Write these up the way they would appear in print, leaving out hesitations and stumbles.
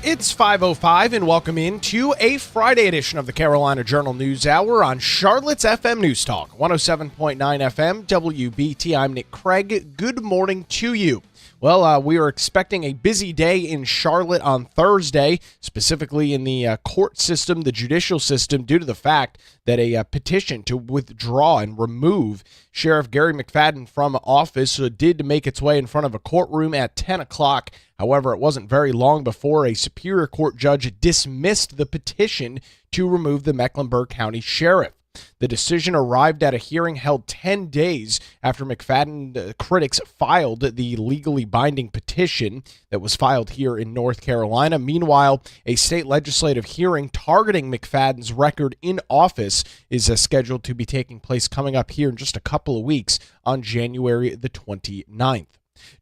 It's 5:05 and welcome into a Friday edition of the Carolina Journal News Hour on Charlotte's FM News Talk, 107.9 FM, WBT. I'm Nick Craig. Good morning to you. Well, we are expecting a busy day in Charlotte on Thursday, specifically in the court system, the judicial system, due to the fact that a petition to withdraw and remove Sheriff Gary McFadden from office did make its way in front of a courtroom at 10 o'clock. However, it wasn't very long before a Superior Court judge dismissed the petition to remove the Mecklenburg County Sheriff. The decision arrived at a hearing held 10 days after McFadden critics filed the legally binding petition that was filed here in North Carolina. Meanwhile, a state legislative hearing targeting McFadden's record in office is scheduled to be taking place coming up here in just a couple of weeks on January the 29th.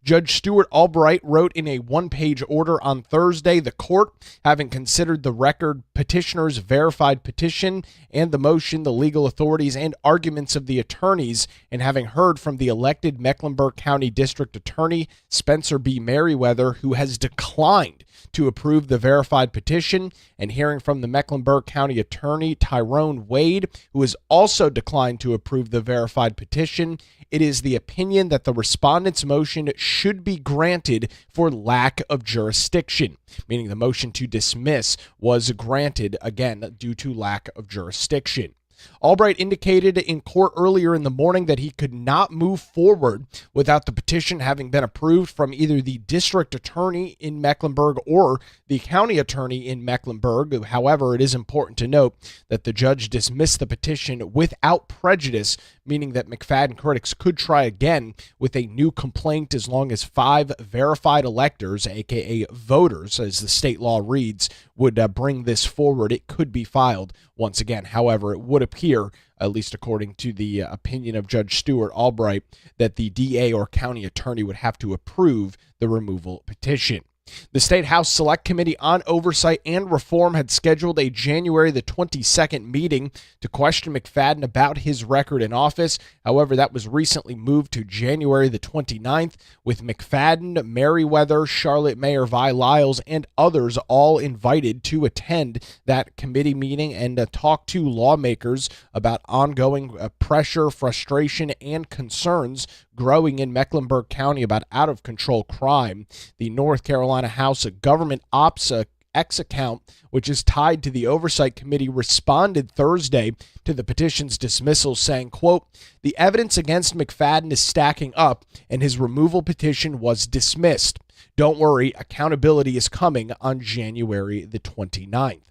Judge Stuart Albright wrote in a one-page order on Thursday, the court, having considered the record petitioner's verified petition and the motion, the legal authorities, and arguments of the attorneys, and having heard from the elected Mecklenburg County District Attorney, Spencer B. Merriweather, who has declined to approve the verified petition, and hearing from the Mecklenburg County Attorney, Tyrone Wade, who has also declined to approve the verified petition, it is the opinion that the respondent's motion should be granted for lack of jurisdiction, meaning the motion to dismiss was granted, again, due to lack of jurisdiction. Albright indicated in court earlier in the morning that he could not move forward without the petition having been approved from either the district attorney in Mecklenburg or the county attorney in Mecklenburg. However, it is important to note that the judge dismissed the petition without prejudice, meaning that McFadden critics could try again with a new complaint as long as 5 verified electors, aka voters, as the state law reads, would bring this forward. It could be filed once again. However, it would appear, at least according to the opinion of Judge Stuart Albright, that the DA or county attorney would have to approve the removal petition. The State House Select Committee on Oversight and Reform had scheduled a January the 22nd meeting to question McFadden about his record in office. However, that was recently moved to January the 29th, with McFadden, Merriweather, Charlotte Mayor Vi Lyles, and others all invited to attend that committee meeting and talk to lawmakers about ongoing pressure, frustration, and concerns growing in Mecklenburg County about out-of-control crime. The North Carolina House Government Ops X account, which is tied to the Oversight Committee, responded Thursday to the petition's dismissal, saying, quote, "The evidence against McFadden is stacking up, and his removal petition was dismissed. Don't worry, accountability is coming on January the 29th.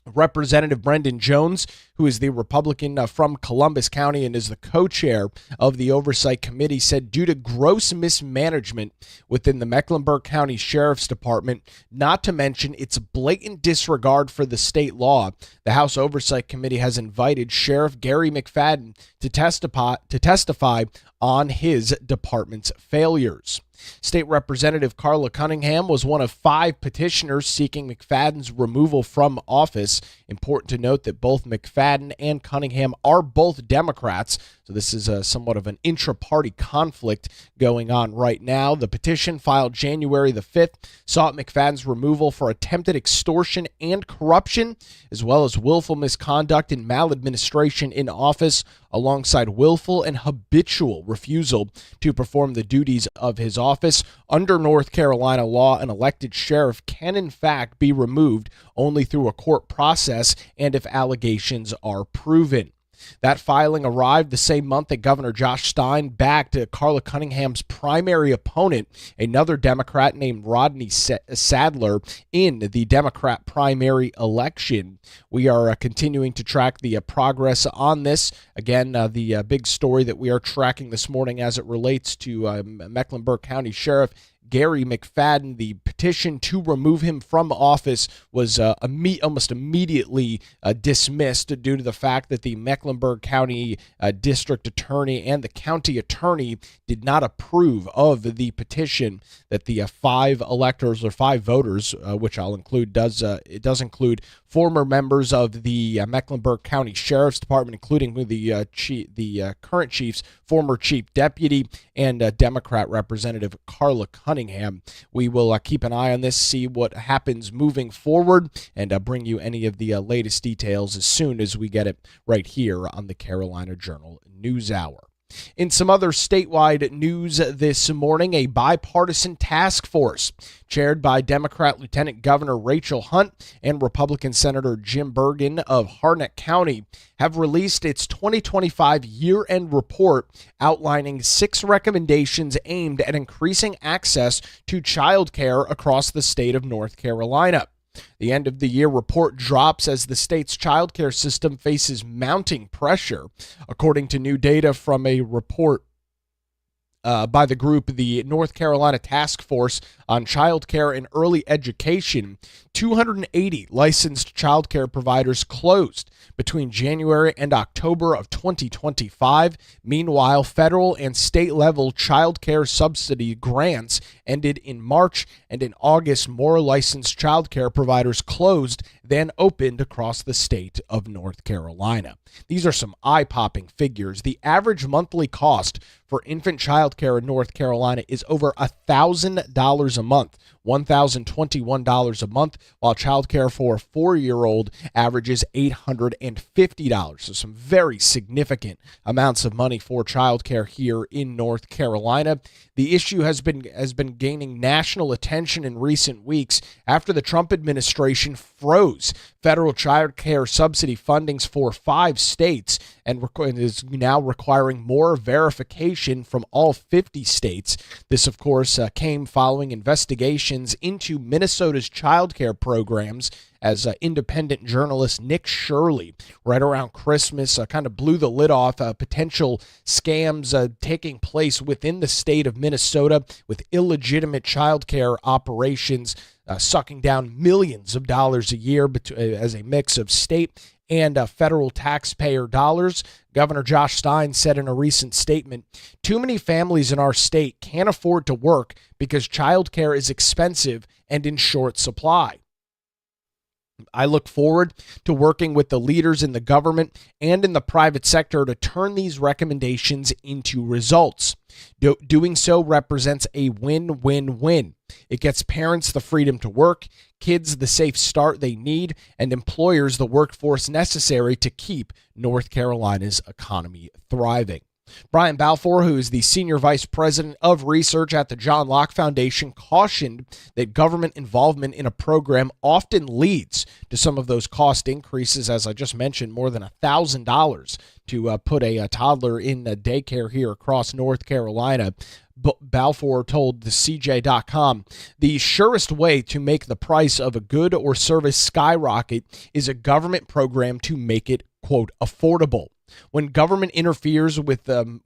Representative Brendan Jones, who is the Republican from Columbus County and is the co-chair of the Oversight Committee, said due to gross mismanagement within the Mecklenburg County Sheriff's Department, not to mention its blatant disregard for the state law, the House Oversight Committee has invited Sheriff Gary McFadden to testify on his department's failures. State Representative Carla Cunningham was one of 5 petitioners seeking McFadden's removal from office. Important to note that both McFadden and Cunningham are both Democrats, so this is somewhat of an intra-party conflict going on right now. The petition, filed January the 5th, sought McFadden's removal for attempted extortion and corruption, as well as willful misconduct and maladministration in office, alongside willful and habitual refusal to perform the duties of his office. Under North Carolina law, an elected sheriff can in fact be removed only through a court process and if allegations are proven. That filing arrived the same month that Governor Josh Stein backed Carla Cunningham's primary opponent, another Democrat named Rodney Sadler, in the Democrat primary election. We are continuing to track the progress on this. Again, the big story that we are tracking this morning as it relates to Mecklenburg County Sheriff Gary McFadden. The petition to remove him from office was almost immediately dismissed due to the fact that the Mecklenburg County District Attorney and the County Attorney did not approve of the petition that the 5 electors or 5 voters, which I'll include, it does include former members of the Mecklenburg County Sheriff's Department, including the current chief's former chief deputy and Democrat Representative Carla Cunningham. Birmingham. We will keep an eye on this, see what happens moving forward, and bring you any of the latest details as soon as we get it right here on the Carolina Journal News Hour. In some other statewide news this morning, a bipartisan task force chaired by Democrat Lieutenant Governor Rachel Hunt and Republican Senator Jim Bergen of Harnett County have released its 2025 year-end report outlining 6 recommendations aimed at increasing access to child care across the state of North Carolina. The end-of-the-year report drops as the state's child care system faces mounting pressure. According to new data from a report by the group, the North Carolina Task Force on Child Care and Early Education, 280 licensed child care providers closed between January and October of 2025. Meanwhile, federal and state-level child care subsidy grants ended in March, and in August, more licensed child care providers closed than opened across the state of North Carolina. These are some eye-popping figures. The average monthly cost for infant child care in North Carolina is over $1,000 a month, $1,021 a month, while child care for a 4-year-old averages $850. So some very significant amounts of money for child care here in North Carolina. The issue has been gaining national attention in recent weeks after the Trump administration froze federal child care subsidy fundings for 5 states and is now requiring more verification from all 50 states. This, of course, came following investigations into Minnesota's child care programs as independent journalist Nick Shirley, right around Christmas, kind of blew the lid off potential scams taking place within the state of Minnesota with illegitimate child care operations sucking down millions of dollars a year as a mix of state and federal taxpayer dollars. Governor Josh Stein said in a recent statement, "Too many families in our state can't afford to work because child care is expensive and in short supply. I look forward to working with the leaders in the government and in the private sector to turn these recommendations into results. Doing so represents a win-win-win. It gets parents the freedom to work, kids the safe start they need, and employers the workforce necessary to keep North Carolina's economy thriving." Brian Balfour, who is the Senior Vice President of Research at the John Locke Foundation, cautioned that government involvement in a program often leads to some of those cost increases. As I just mentioned, more than $1,000 to put a toddler in a daycare here across North Carolina. Balfour told the CJ.com, "The surest way to make the price of a good or service skyrocket is a government program to make it, quote, affordable. When government interferes, the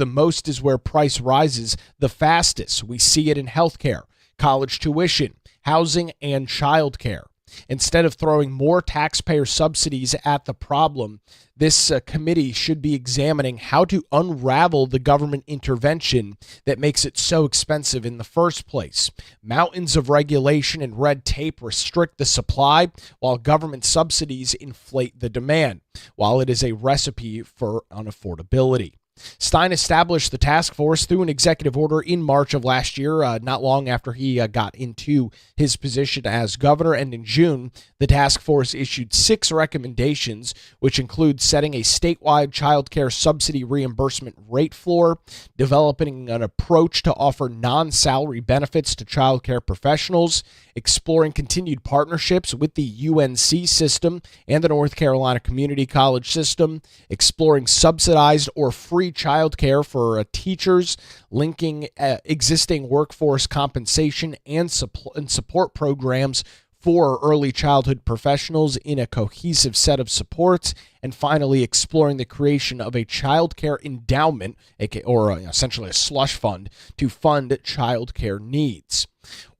most is where price rises the fastest. We see it in healthcare, college tuition, housing, and childcare. Instead of throwing more taxpayer subsidies at the problem, this committee should be examining how to unravel the government intervention that makes it so expensive in the first place. Mountains of regulation and red tape restrict the supply, while government subsidies inflate the demand, while it is a recipe for unaffordability." Stein established the task force through an executive order in March of last year, not long after he got into his position as governor. And in June, the task force issued 6 recommendations, which include setting a statewide child care subsidy reimbursement rate floor, developing an approach to offer non-salary benefits to child care professionals, exploring continued partnerships with the UNC system and the North Carolina Community College system, exploring subsidized or free child care for teachers, linking existing workforce compensation and support programs for early childhood professionals in a cohesive set of supports, and finally exploring the creation of a child care endowment, or essentially a slush fund, to fund child care needs.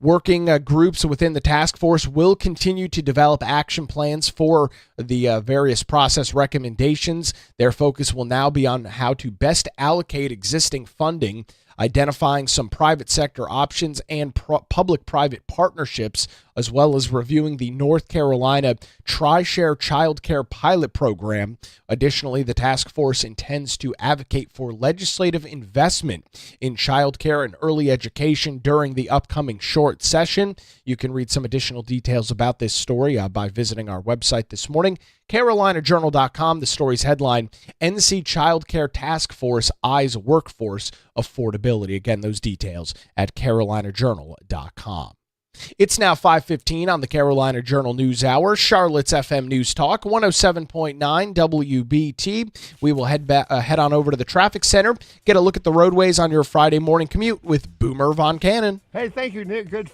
Working groups within the task force will continue to develop action plans for the various process recommendations. Their focus will now be on how to best allocate existing funding identifying some private sector options and public-private partnerships, as well as reviewing the North Carolina Tri-Share Child Care Pilot Program. Additionally, the task force intends to advocate for legislative investment in child care and early education during the upcoming short session. You can read some additional details about this story by visiting our website this morning, CarolinaJournal.com. The story's headline, NC Child Care Task Force Eyes Workforce Affordability. Again, those details at CarolinaJournal.com. It's now 5:15 on the Carolina Journal News Hour, Charlotte's FM News Talk, 107.9 WBT. We will head on over to the traffic center, get a look at the roadways on your Friday morning commute with Boomer Von Cannon. Hey, thank you, Nick. Good.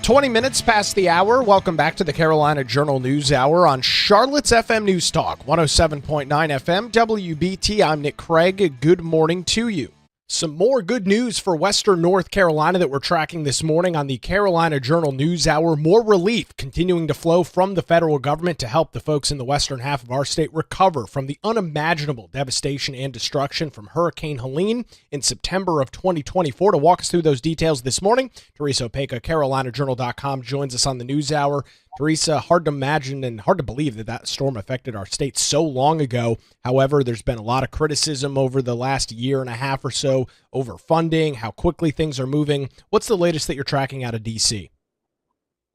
20 minutes past the hour. Welcome back to the Carolina Journal News Hour on Charlotte's FM News Talk, 107.9 FM, WBT. I'm Nick Craig. Good morning to you. Some more good news for Western North Carolina that we're tracking this morning on the Carolina Journal News Hour. More relief continuing to flow from the federal government to help the folks in the western half of our state recover from the unimaginable devastation and destruction from Hurricane Helene in September of 2024. To walk us through those details this morning, Teresa Opeka, CarolinaJournal.com, joins us on the News Hour. Teresa, hard to imagine and hard to believe that storm affected our state so long ago. However, there's been a lot of criticism over the last year and a half or so over funding, how quickly things are moving. What's the latest that you're tracking out of D.C.?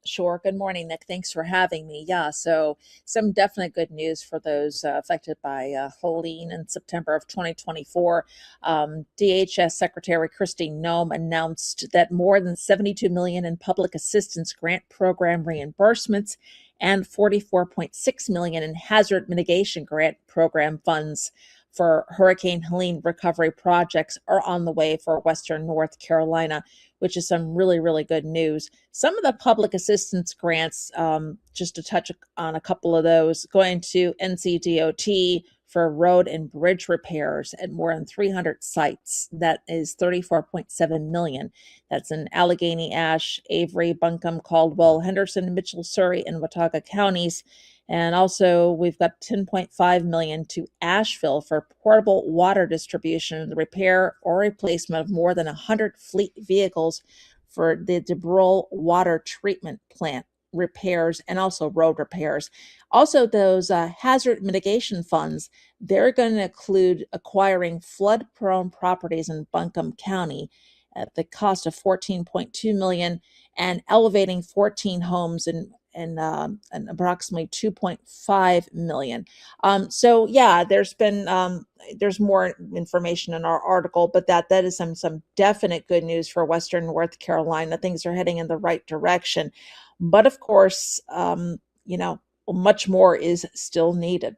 Sure. Good morning, Nick. Thanks for having me. Yeah, so some definite good news for those affected by Helene in September of 2024. DHS Secretary Kristi Noem announced that more than $72 million in public assistance grant program reimbursements and $44.6 million in hazard mitigation grant program funds for Hurricane Helene recovery projects are on the way for Western North Carolina, which is some really, really good news. Some of the public assistance grants, just to touch on a couple of those, going to NCDOT for road and bridge repairs at more than 300 sites. That is $34.7 million. That's in Allegheny, Ashe, Avery, Buncombe, Caldwell, Henderson, Mitchell, Surry, and Watauga counties. And also, we've got $10.5 million to Asheville for portable water distribution, the repair or replacement of more than 100 fleet vehicles for the DeBrule water treatment plant repairs and also road repairs. Also, those hazard mitigation funds, they're going to include acquiring flood-prone properties in Buncombe County at the cost of $14.2 million and elevating 14 homes and approximately $2.5 million. So yeah, there's been there's more information in our article, but that is some definite good news for Western North Carolina. Things are heading in the right direction, but of course, much more is still needed.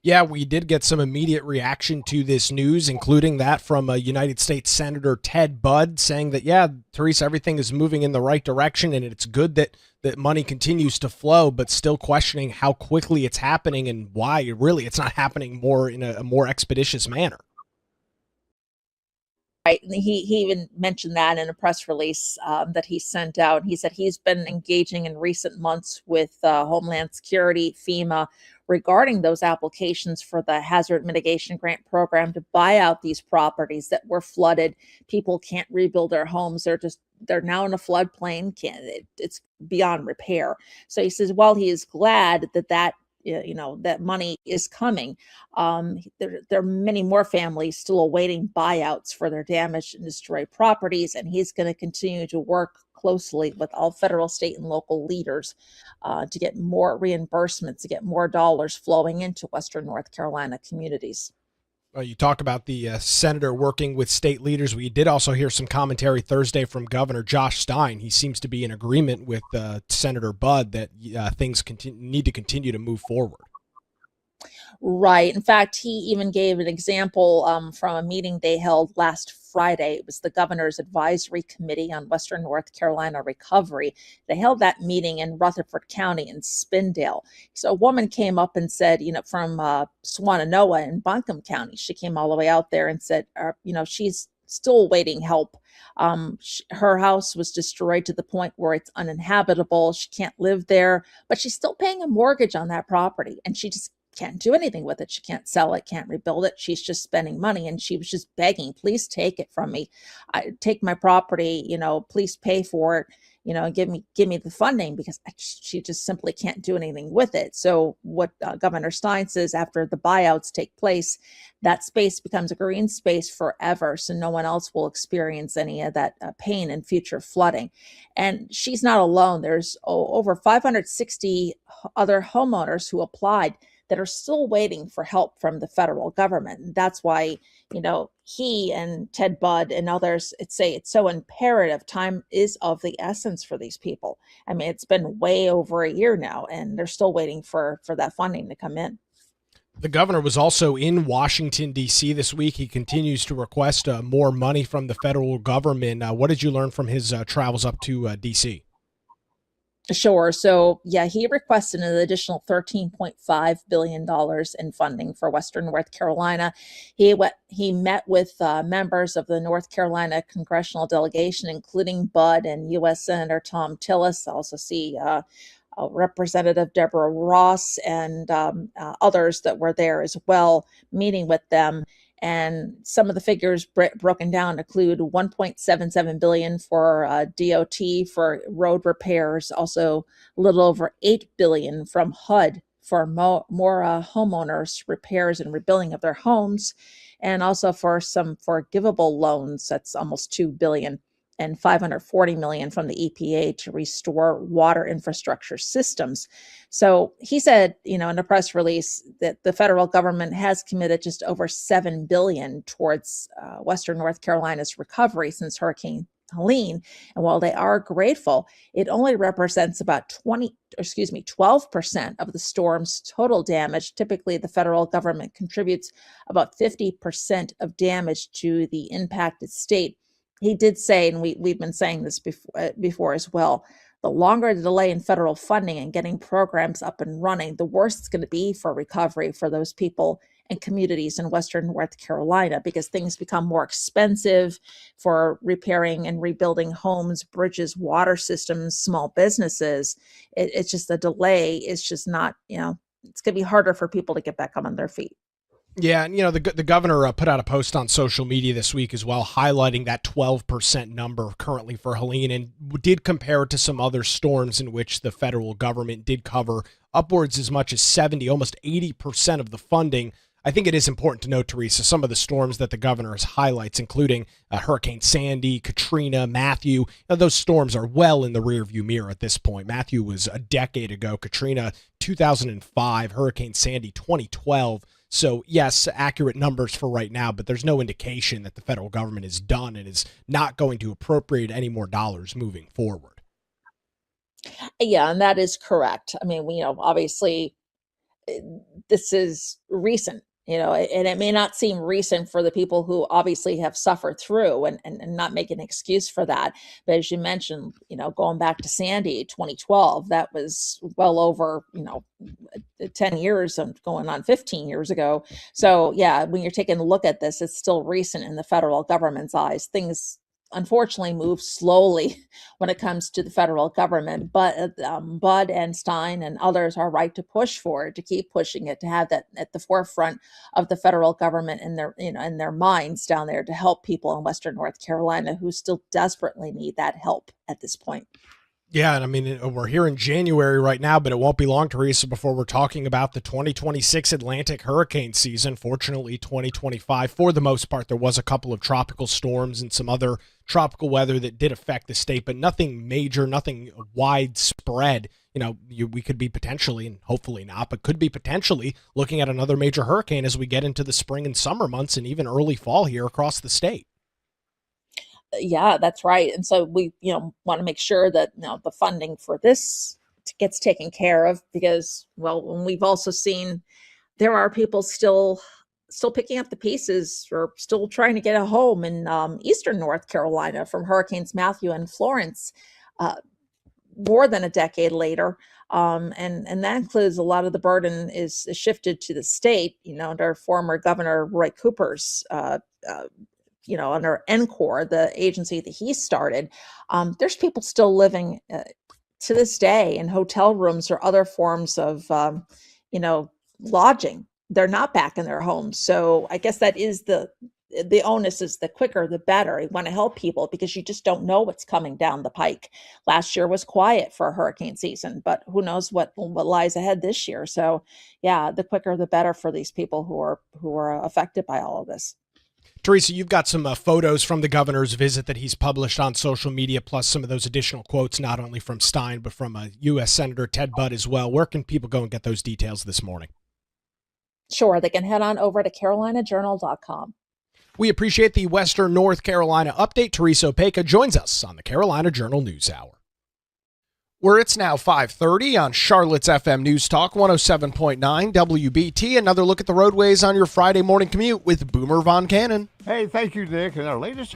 Yeah, we did get some immediate reaction to this news, including that from United States Senator Ted Budd saying that, yeah, Teresa, everything is moving in the right direction and it's good that money continues to flow, but still questioning how quickly it's happening and why really it's not happening more in a more expeditious manner. Right. And he even mentioned that in a press release that he sent out. He said he's been engaging in recent months with Homeland Security, FEMA, regarding those applications for the hazard mitigation grant program to buy out these properties that were flooded. People can't rebuild their homes. They're now in a floodplain. It's beyond repair. So he says, while he is glad that money is coming, there are many more families still awaiting buyouts for their damaged and destroyed properties, and he's going to continue to work closely with all federal, state, and local leaders to get more reimbursements, to get more dollars flowing into Western North Carolina communities. You talk about the senator working with state leaders. We did also hear some commentary Thursday from Governor Josh Stein. He seems to be in agreement with Senator Budd that things need to continue to move forward. Right. In fact, he even gave an example from a meeting they held last Friday. It was the Governor's Advisory Committee on Western North Carolina Recovery. They held that meeting in Rutherford County in Spindale. So a woman came up and said, from Swannanoa in Buncombe County, she came all the way out there and said, she's still awaiting help. Her house was destroyed to the point where it's uninhabitable. She can't live there, but she's still paying a mortgage on that property, and she just can't do anything with it. She can't sell it, can't rebuild it. She's just spending money, and she was just begging, please take it from me. Take my property, please pay for it, give me the funding, because she just simply can't do anything with it. So what Governor Stein says, after the buyouts take place, that space becomes a green space forever. So no one else will experience any of that pain in future flooding. And she's not alone. There's over 560 other homeowners who applied that are still waiting for help from the federal government. And that's why, he and Ted Budd and others say it's so imperative. Time is of the essence for these people. I mean, it's been way over a year now, and they're still waiting for that funding to come in. The governor was also in Washington, D.C. this week. He continues to request more money from the federal government. What did you learn from his travels up to D.C.? Sure. So, yeah, he requested an additional $13.5 billion in funding for Western North Carolina. He met with members of the North Carolina congressional delegation, including Bud and U.S. Senator Tom Tillis. I also see Representative Deborah Ross and others that were there as well, meeting with them. And some of the figures broken down include 1.77 billion for DOT for road repairs, also a little over 8 billion from HUD for more homeowners repairs and rebuilding of their homes, and also for some forgivable loans. That's almost 2 billion, and 540 million from the EPA to restore water infrastructure systems. So he said, in a press release that the federal government has committed just over 7 billion towards Western North Carolina's recovery since Hurricane Helene. And while they are grateful, it only represents about 12% of the storm's total damage. Typically, the federal government contributes about 50% of damage to the impacted state. He did say, and we've been saying this before as well, the longer the delay in federal funding and getting programs up and running, the worse it's going to be for recovery for those people and communities in Western North Carolina, because things become more expensive for repairing and rebuilding homes, bridges, water systems, small businesses. It's just the delay is just not, it's going to be harder for people to get back on their feet. Yeah, and the governor put out a post on social media this week as well, highlighting that 12% number currently for Helene, and did compare it to some other storms in which the federal government did cover upwards as much as 70, almost 80% of the funding. I think it is important to note, Teresa, some of the storms that the governor highlights, including Hurricane Sandy, Katrina, Matthew. Those storms are well in the rearview mirror at this point. Matthew was a decade ago, Katrina 2005, Hurricane Sandy 2012. So, yes, accurate numbers for right now, but there's no indication that the federal government is done and is not going to appropriate any more dollars moving forward. Yeah, and that is correct. I mean, obviously, this is recent, and it may not seem recent for the people who obviously have suffered through and not make an excuse for that. But as you mentioned, going back to Sandy 2012, that was well over, 10 years and going on 15 years ago. So yeah, when you're taking a look at this, it's still recent in the federal government's eyes. Things unfortunately move slowly when it comes to the federal government, but Bud and Stein and others are right to push for it, to keep pushing it, to have that at the forefront of the federal government in their, in their minds down there, to help people in Western North Carolina who still desperately need that help at this point. Yeah, and I mean, we're here in January right now, but it won't be long, Teresa, before we're talking about the 2026 Atlantic hurricane season. Fortunately, 2025, for the most part, there was a couple of tropical storms and some other tropical weather that did affect the state, but nothing major, nothing widespread. We could be potentially, and hopefully not, but could be potentially looking at another major hurricane as we get into the spring and summer months and even early fall here across the state. Yeah, that's right. And so we, want to make sure that, the funding for this gets taken care of, because, well, we've also seen there are people still picking up the pieces, or still trying to get a home in Eastern North Carolina from Hurricanes Matthew and Florence, more than a decade later. And that includes a lot of the burden is shifted to the state, under former Governor Roy Cooper's under NCORE, the agency that he started. There's people still living to this day in hotel rooms or other forms of, lodging. They're not back in their homes. So I guess that is the onus, is the quicker, the better. You want to help people because you just don't know what's coming down the pike. Last year was quiet for hurricane season, but who knows what lies ahead this year. So yeah, the quicker, the better for these people who are affected by all of this. Teresa, you've got some photos from the governor's visit that he's published on social media, plus some of those additional quotes, not only from Stein, but from U.S. Senator Ted Budd as well. Where can people go and get those details this morning? Sure, they can head on over to carolinajournal.com. We appreciate the Western North Carolina update. Teresa Opeka joins us on the Carolina Journal News Hour. Where it's now 5:30 on Charlotte's FM News Talk 107.9 WBT. Another look at the roadways on your Friday morning commute with Boomer Von Cannon. Hey, thank you, Nick. And our latest...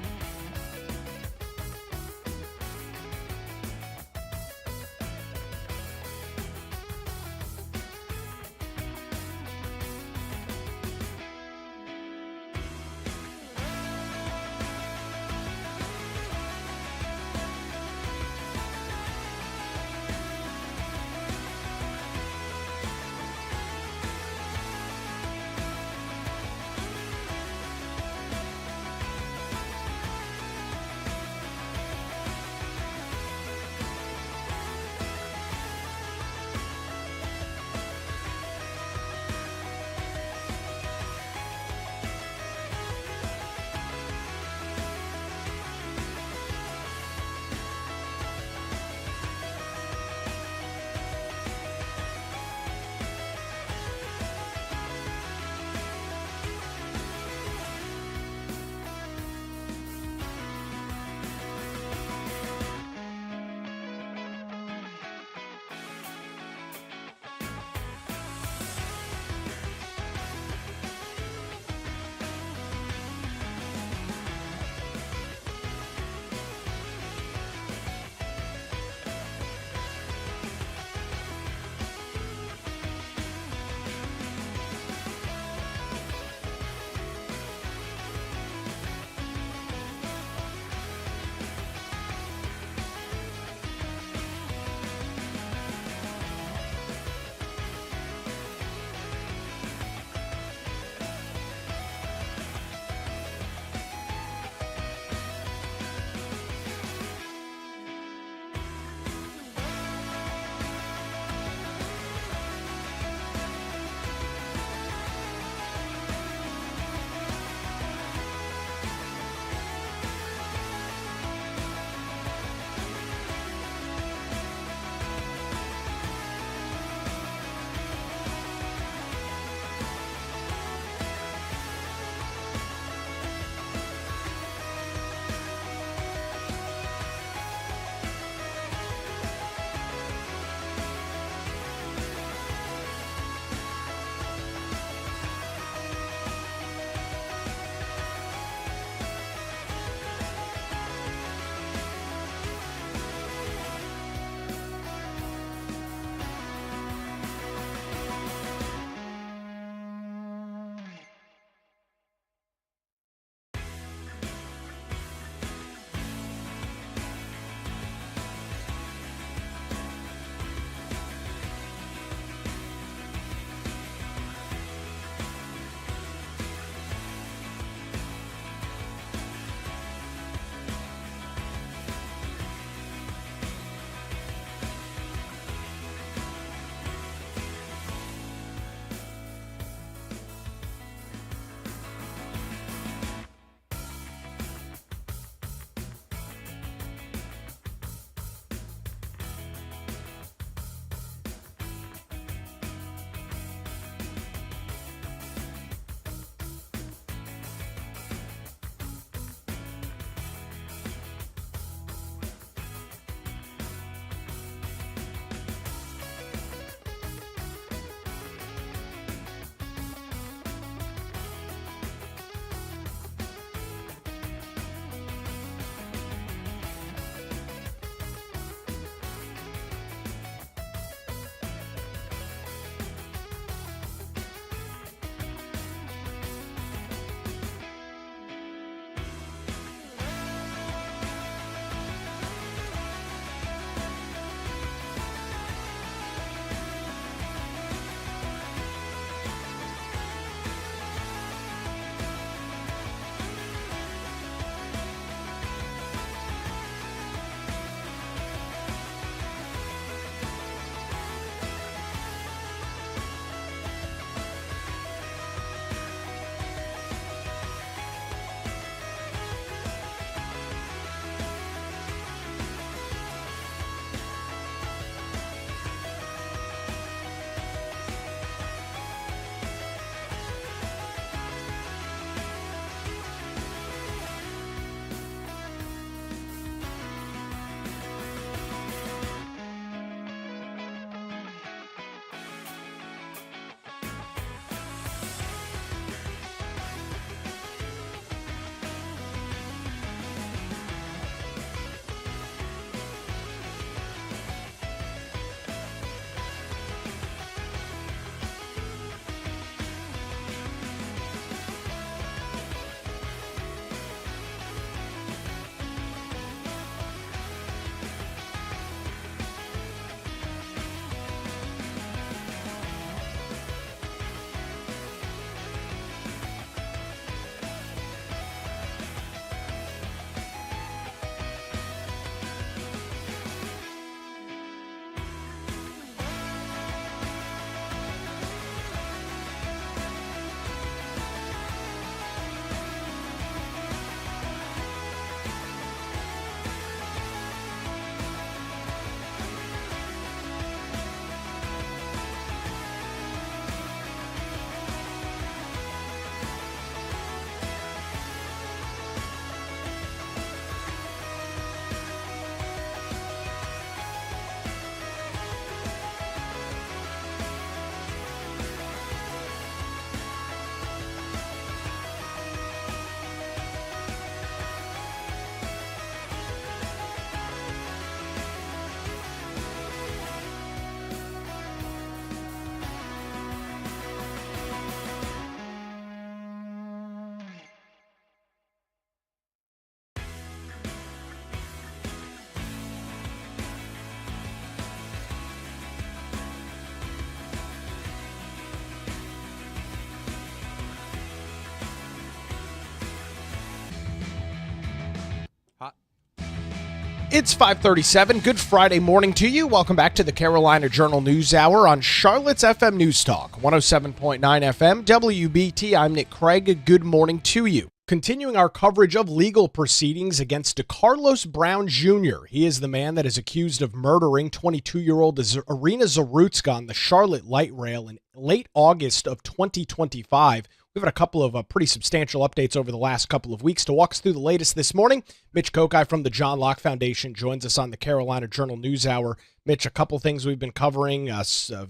It's 5:37. Good Friday morning to you. Welcome back to the Carolina Journal News Hour on Charlotte's FM News Talk, 107.9 FM, WBT. I'm Nick Craig. Good morning to you. Continuing our coverage of legal proceedings against DeCarlos Brown Jr. He is the man that is accused of murdering 22-year-old Iryna Zarutska on the Charlotte light rail in late August of 2025. We've had a couple of pretty substantial updates over the last couple of weeks. To walk us through the latest this morning, Mitch Kokai from the John Locke Foundation joins us on the Carolina Journal News Hour. Mitch, a couple things we've been covering,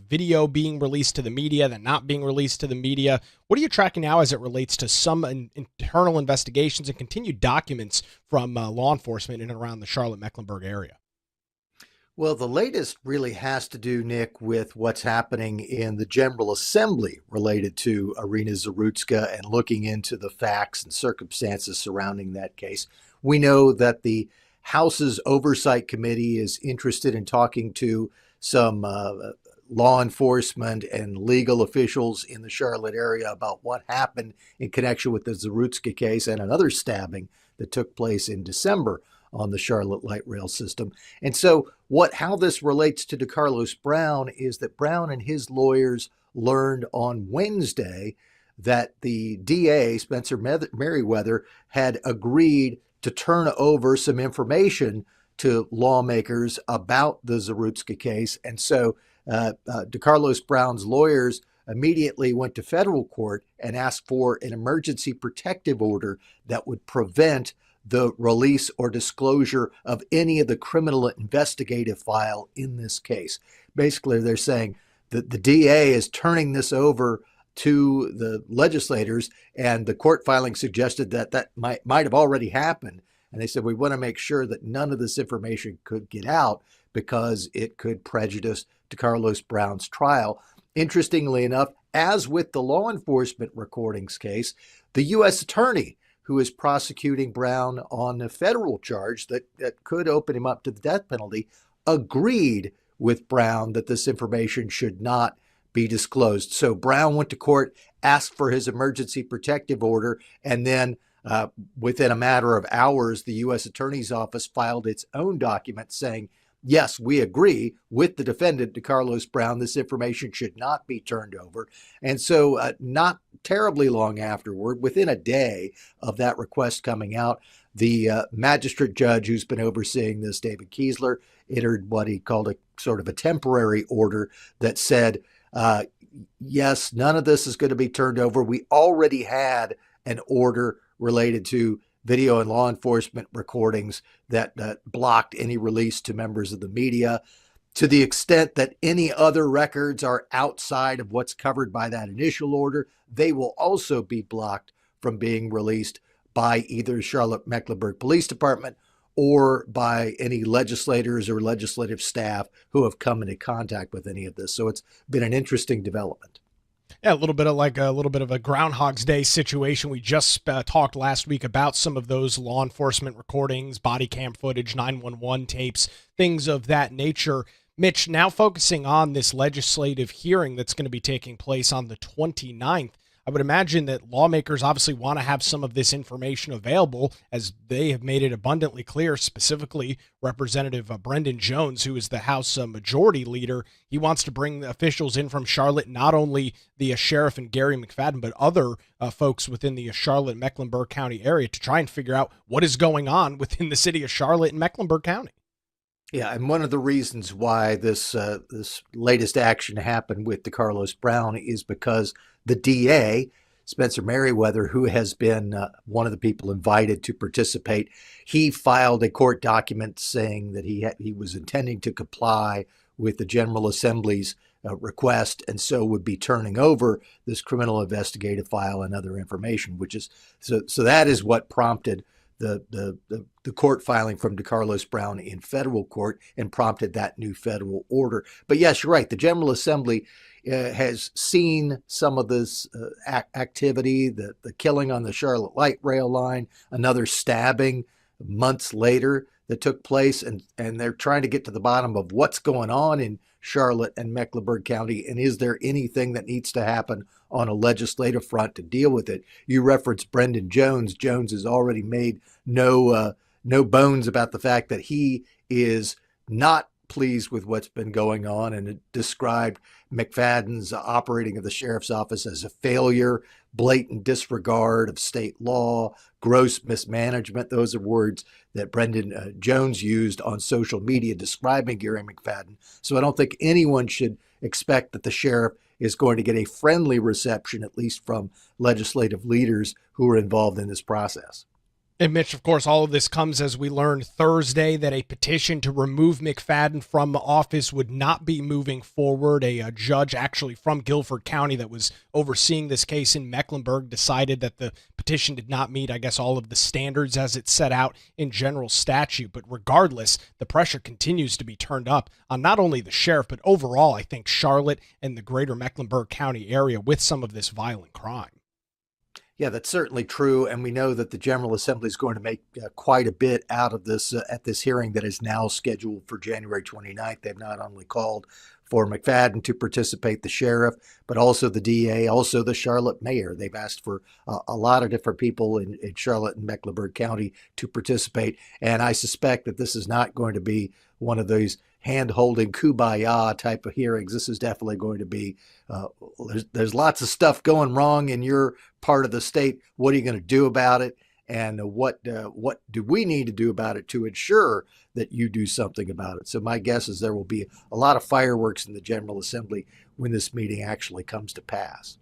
video being released to the media, then not being released to the media. What are you tracking now as it relates to some internal investigations and continued documents from law enforcement in and around the Charlotte-Mecklenburg area? Well, the latest really has to do, Nick, with what's happening in the General Assembly related to Iryna Zarutska and looking into the facts and circumstances surrounding that case. We know that the House's Oversight Committee is interested in talking to some law enforcement and legal officials in the Charlotte area about what happened in connection with the Zarutska case and another stabbing that took place in December on the Charlotte light rail system. And so how this relates to DeCarlos Brown is that Brown and his lawyers learned on Wednesday that the DA, Spencer Merriweather, had agreed to turn over some information to lawmakers about the Zarutska case. And so DeCarlos Brown's lawyers immediately went to federal court and asked for an emergency protective order that would prevent the release or disclosure of any of the criminal investigative file in this case. Basically, they're saying that the DA is turning this over to the legislators, and the court filing suggested that might have already happened. And they said, we want to make sure that none of this information could get out because it could prejudice DeCarlos Brown's trial. Interestingly enough, as with the law enforcement recordings case, the U.S. attorney who is prosecuting Brown on a federal charge that could open him up to the death penalty, agreed with Brown that this information should not be disclosed. So Brown went to court, asked for his emergency protective order, and then within a matter of hours, the U.S. Attorney's Office filed its own document saying, yes, we agree with the defendant, DeCarlos Brown, this information should not be turned over. And so not terribly long afterward, within a day of that request coming out, the magistrate judge who's been overseeing this, David Kiesler, entered what he called a sort of a temporary order that said, yes, none of this is going to be turned over. We already had an order related to video and law enforcement recordings that blocked any release to members of the media. To the extent that any other records are outside of what's covered by that initial order, they will also be blocked from being released by either Charlotte Mecklenburg Police Department or by any legislators or legislative staff who have come into contact with any of this. So it's been an interesting development. Yeah, a little bit of a Groundhog's Day situation. We just talked last week about some of those law enforcement recordings, body cam footage, 911 tapes, things of that nature. Mitch, now focusing on this legislative hearing that's going to be taking place on the 29th. I would imagine that lawmakers obviously want to have some of this information available, as they have made it abundantly clear, specifically Representative Brendan Jones, who is the House Majority Leader. He wants to bring the officials in from Charlotte, not only the sheriff and Gary McFadden, but other folks within the Charlotte Mecklenburg County area to try and figure out what is going on within the city of Charlotte and Mecklenburg County. Yeah, and one of the reasons why this latest action happened with DeCarlos Brown is because the DA, Spencer Merriweather, who has been one of the people invited to participate, he filed a court document saying that he was intending to comply with the General Assembly's request, and so would be turning over this criminal investigative file and other information, which is so that is what prompted the court filing from DeCarlos Brown in federal court and prompted that new federal order. But yes, you're right. The General Assembly has seen some of this activity, the killing on the Charlotte light rail line, another stabbing months later that took place, and they're trying to get to the bottom of what's going on in Charlotte and Mecklenburg County, and is there anything that needs to happen on a legislative front to deal with it? You referenced Brendan Jones. Jones has already made no no bones about the fact that he is not pleased with what's been going on, and it described McFadden's operating of the sheriff's office as a failure, blatant disregard of state law, gross mismanagement. Those are words that Brendan Jones used on social media describing Gary McFadden. So I don't think anyone should expect that the sheriff is going to get a friendly reception, at least from legislative leaders who are involved in this process. And Mitch, of course, all of this comes as we learned Thursday that a petition to remove McFadden from office would not be moving forward. A judge actually from Guilford County that was overseeing this case in Mecklenburg decided that the petition did not meet, I guess, all of the standards as it's set out in general statute. But regardless, the pressure continues to be turned up on not only the sheriff, but overall, I think, Charlotte and the greater Mecklenburg County area with some of this violent crime. Yeah, that's certainly true. And we know that the General Assembly is going to make quite a bit out of this at this hearing that is now scheduled for January 29th. They've not only called for McFadden to participate, the sheriff, but also the DA, also the Charlotte mayor. They've asked for a lot of different people in Charlotte and Mecklenburg County to participate. And I suspect that this is not going to be one of those hand-holding kumbaya type of hearings. This is definitely going to be, there's lots of stuff going wrong in your part of the state. What are you going to do about it? And what do we need to do about it to ensure that you do something about it? So my guess is there will be a lot of fireworks in the General Assembly when this meeting actually comes to pass.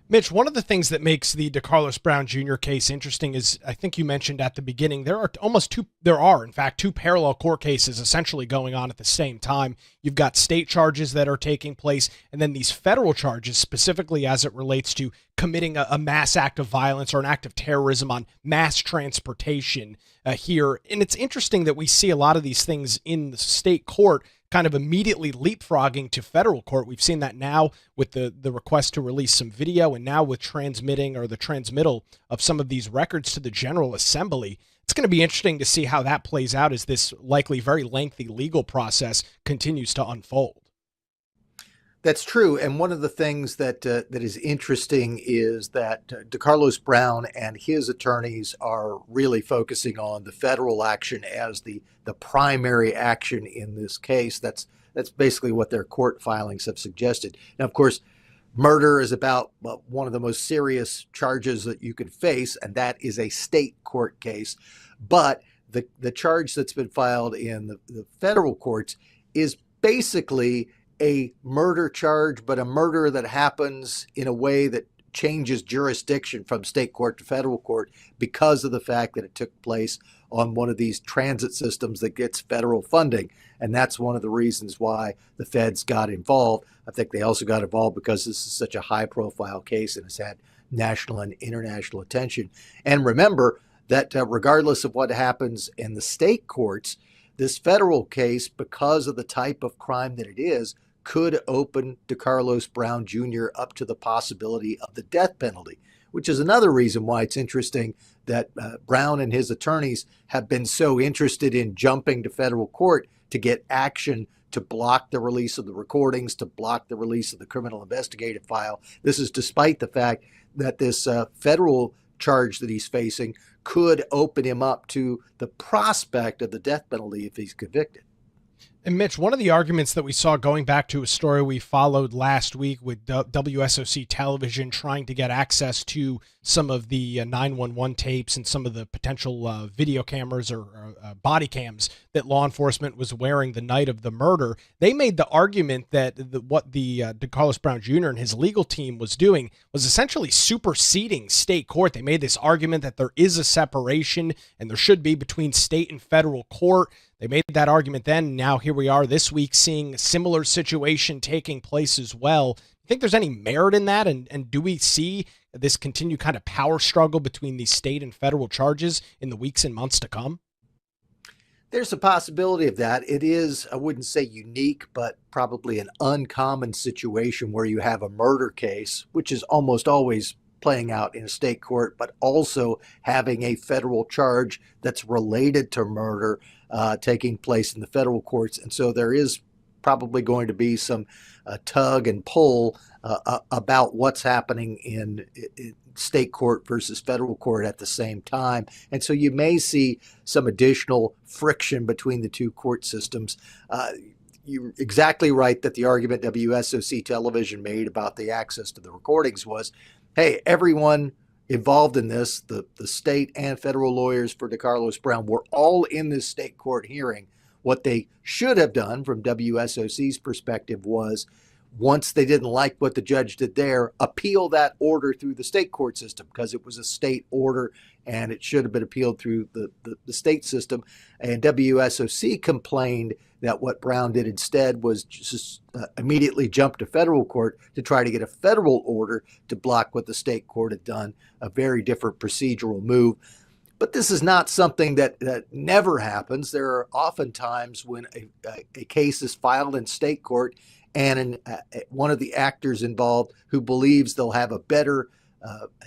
Mitch, one of the things that makes the DeCarlos Brown Jr. case interesting is, I think you mentioned at the beginning, there are in fact two parallel court cases essentially going on at the same time. You've got state charges that are taking place, and then these federal charges, specifically as it relates to committing a mass act of violence or an act of terrorism on mass transportation here. And it's interesting that we see a lot of these things in the state court kind of immediately leapfrogging to federal court. We've seen that now with the request to release some video, and now with transmitting or the transmittal of some of these records to the General Assembly. It's going to be interesting to see how that plays out as this likely very lengthy legal process continues to unfold. That's true. And one of the things that is interesting is that DeCarlos Brown and his attorneys are really focusing on the federal action as the primary action in this case. That's basically what their court filings have suggested. Now, of course, murder is about one of the most serious charges that you can face, and that is a state court case. But the charge that's been filed in the federal courts is basically a murder charge, but a murder that happens in a way that changes jurisdiction from state court to federal court because of the fact that it took place on one of these transit systems that gets federal funding. And that's one of the reasons why the feds got involved. I think they also got involved because this is such a high profile case and has had national and international attention. And remember that regardless of what happens in the state courts, this federal case, because of the type of crime that it is, could open DeCarlos Brown Jr. up to the possibility of the death penalty, which is another reason why it's interesting that Brown and his attorneys have been so interested in jumping to federal court to get action to block the release of the recordings, to block the release of the criminal investigative file. This is despite the fact that this federal charge that he's facing could open him up to the prospect of the death penalty if he's convicted. And Mitch, one of the arguments that we saw going back to a story we followed last week with WSOC television trying to get access to some of the 911 tapes and some of the potential video cameras or body cams that law enforcement was wearing the night of the murder, they made the argument that what the DeCarlos Brown Jr. and his legal team was doing was essentially superseding state court. They made this argument that there is a separation and there should be between state and federal court. They made that argument then. Now here we are this week seeing a similar situation taking place as well. Do you think there's any merit in that? And do we see this continued kind of power struggle between these state and federal charges in the weeks and months to come? There's a possibility of that. It is, I wouldn't say unique, but probably an uncommon situation where you have a murder case, which is almost always playing out in a state court, but also having a federal charge that's related to murder taking place in the federal courts. And so there is probably going to be some tug and pull about what's happening in state court versus federal court at the same time. And so you may see some additional friction between the two court systems. You're exactly right that the argument WSOC television made about the access to the recordings was, hey, everyone involved in this, the state and federal lawyers for DeCarlos Brown, were all in this state court hearing. What they should have done from WSOC's perspective was, once they didn't like what the judge did there, appeal that order through the state court system, because it was a state order and it should have been appealed through the state system. And WSOC complained that what Brown did instead was just immediately jump to federal court to try to get a federal order to block what the state court had done, a very different procedural move. But this is not something that never happens. There are often times when a case is filed in state court and one of the actors involved who believes they'll have a better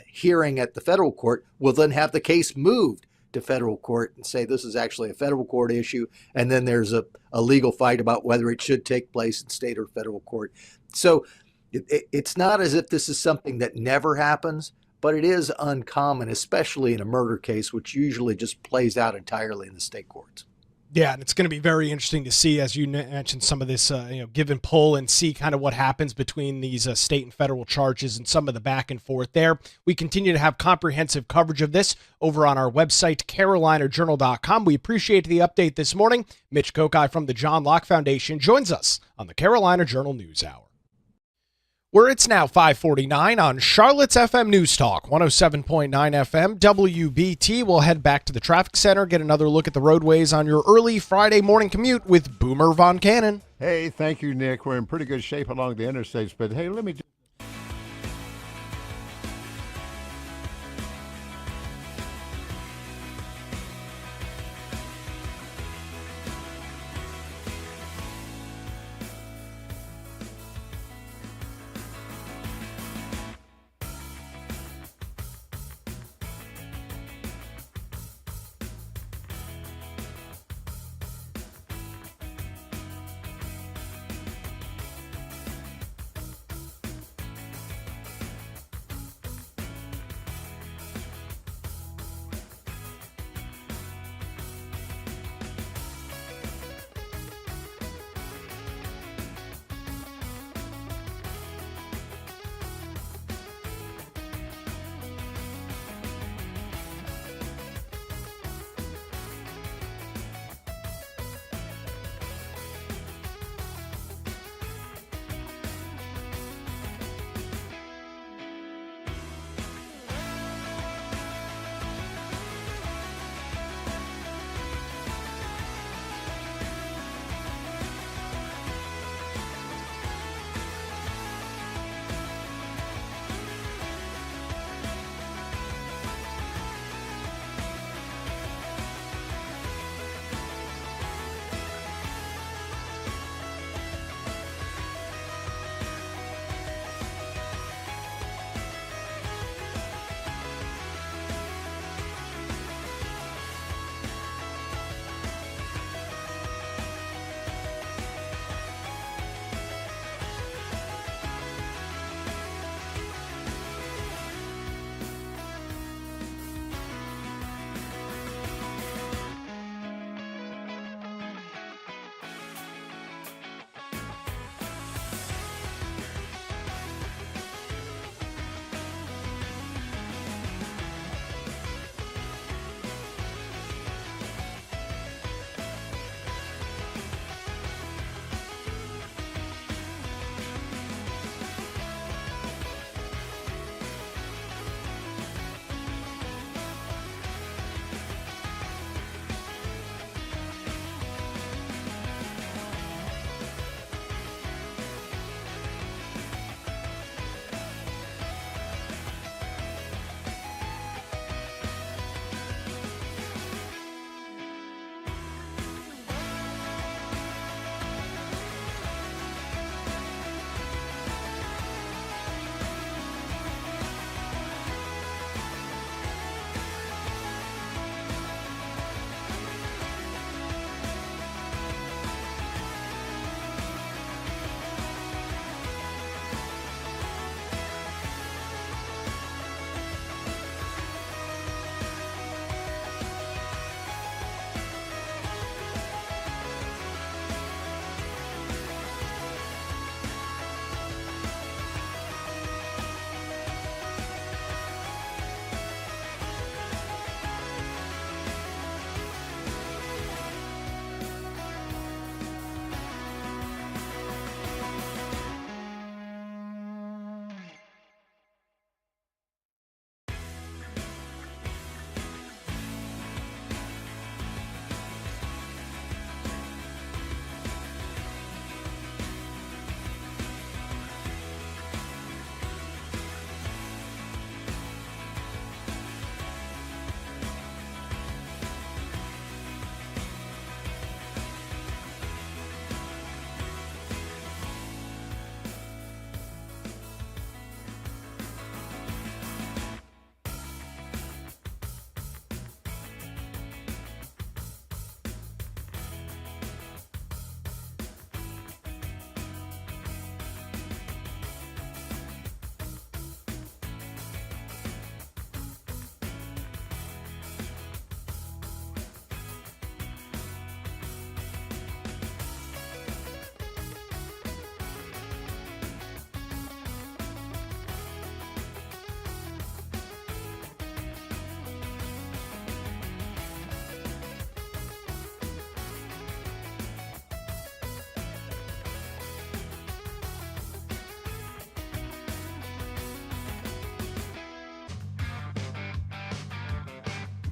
hearing at the federal court will then have the case moved to federal court and say this is actually a federal court issue. And then there's a legal fight about whether it should take place in state or federal court. So it's not as if this is something that never happens, but it is uncommon, especially in a murder case, which usually just plays out entirely in the state courts. Yeah, and it's going to be very interesting to see, as you mentioned, some of this give and pull, and see kind of what happens between these state and federal charges and some of the back and forth there. We continue to have comprehensive coverage of this over on our website, carolinajournal.com. We appreciate the update this morning. Mitch Kokai from the John Locke Foundation joins us on the Carolina Journal News Hour, where it's now 5:49 on Charlotte's FM News Talk, 107.9 FM, WBT. We'll head back to the traffic center, get another look at the roadways on your early Friday morning commute with Boomer Von Cannon. Hey, thank you, Nick. We're in pretty good shape along the interstates, but hey, let me just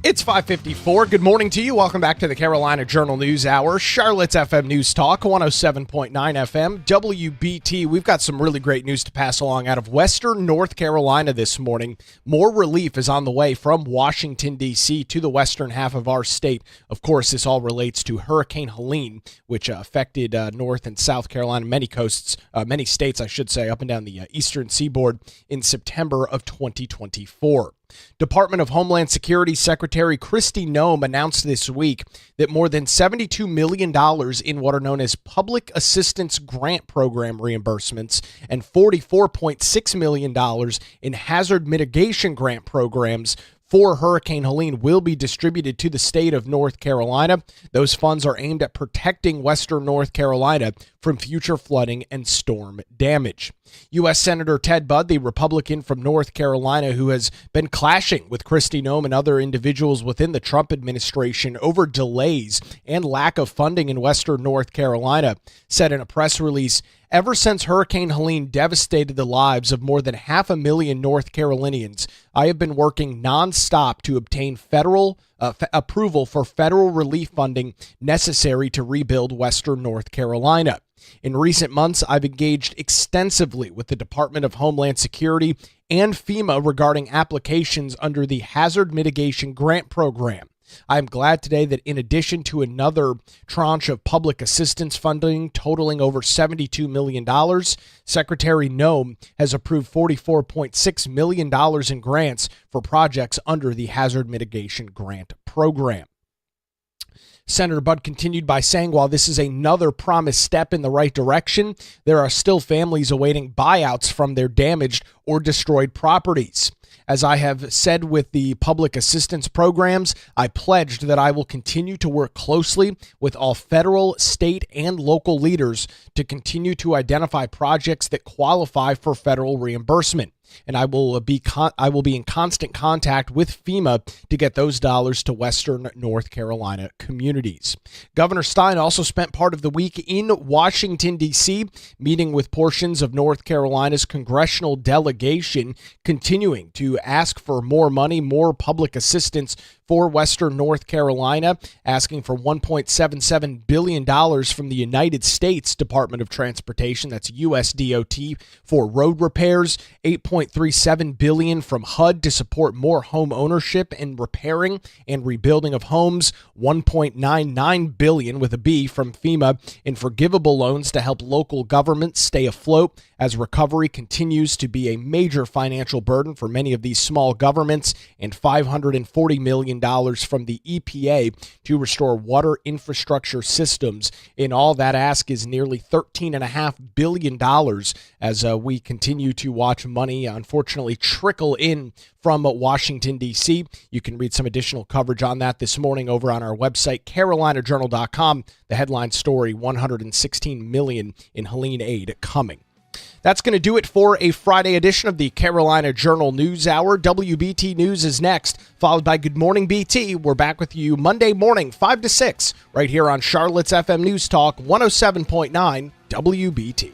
It's 5:54. Good morning to you. Welcome back to the Carolina Journal News Hour. Charlotte's FM News Talk, 107.9 FM, WBT. We've got some really great news to pass along out of Western North Carolina this morning. More relief is on the way from Washington, D.C. to the western half of our state. Of course, this all relates to Hurricane Helene, which affected North and South Carolina, many states, I should say, up and down the eastern seaboard in September of 2024. Department of Homeland Security Secretary Kristi Noem announced this week that more than $72 million in what are known as Public Assistance Grant Program reimbursements and $44.6 million in Hazard Mitigation Grant programs for Hurricane Helene will be distributed to the state of North Carolina. Those funds are aimed at protecting Western North Carolina from future flooding and storm damage. U.S. Senator Ted Budd, the Republican from North Carolina who has been clashing with Kristi Noem and other individuals within the Trump administration over delays and lack of funding in Western North Carolina, said in a press release, "Ever since Hurricane Helene devastated the lives of more than 500,000 North Carolinians, I have been working nonstop to obtain federal approval for federal relief funding necessary to rebuild Western North Carolina. In recent months, I've engaged extensively with the Department of Homeland Security and FEMA regarding applications under the Hazard Mitigation Grant Program. I am glad today that in addition to another tranche of public assistance funding totaling over $72 million, Secretary Noem has approved $44.6 million in grants for projects under the Hazard Mitigation Grant Program." Senator Budd continued by saying, while this is another promised step in the right direction, there are still families awaiting buyouts from their damaged or destroyed properties. As I have said with the public assistance programs, I pledged that I will continue to work closely with all federal, state, and local leaders to continue to identify projects that qualify for federal reimbursement. And I will be in constant contact with FEMA to get those dollars to Western North Carolina communities. Governor Stein also spent part of the week in Washington, D.C., meeting with portions of North Carolina's congressional delegation, continuing to ask for more money, more public assistance for Western North Carolina, asking for $1.77 billion from the United States Department of Transportation, that's USDOT, for road repairs, $8.37 billion from HUD to support more home ownership and repairing and rebuilding of homes, $1.99 billion with a B from FEMA in forgivable loans to help local governments stay afloat as recovery continues to be a major financial burden for many of these small governments, and $540 million from the EPA to restore water infrastructure systems. In all, that ask is nearly $13.5 billion as we continue to watch money, unfortunately, trickle in from Washington, D.C. You can read some additional coverage on that this morning over on our website, carolinajournal.com. The headline story, $116 million in Helene aid coming. That's going to do it for a Friday edition of the Carolina Journal News Hour. WBT News is next, followed by Good Morning BT. We're back with you Monday morning, 5 to 6, right here on Charlotte's FM News Talk, 107.9 WBT.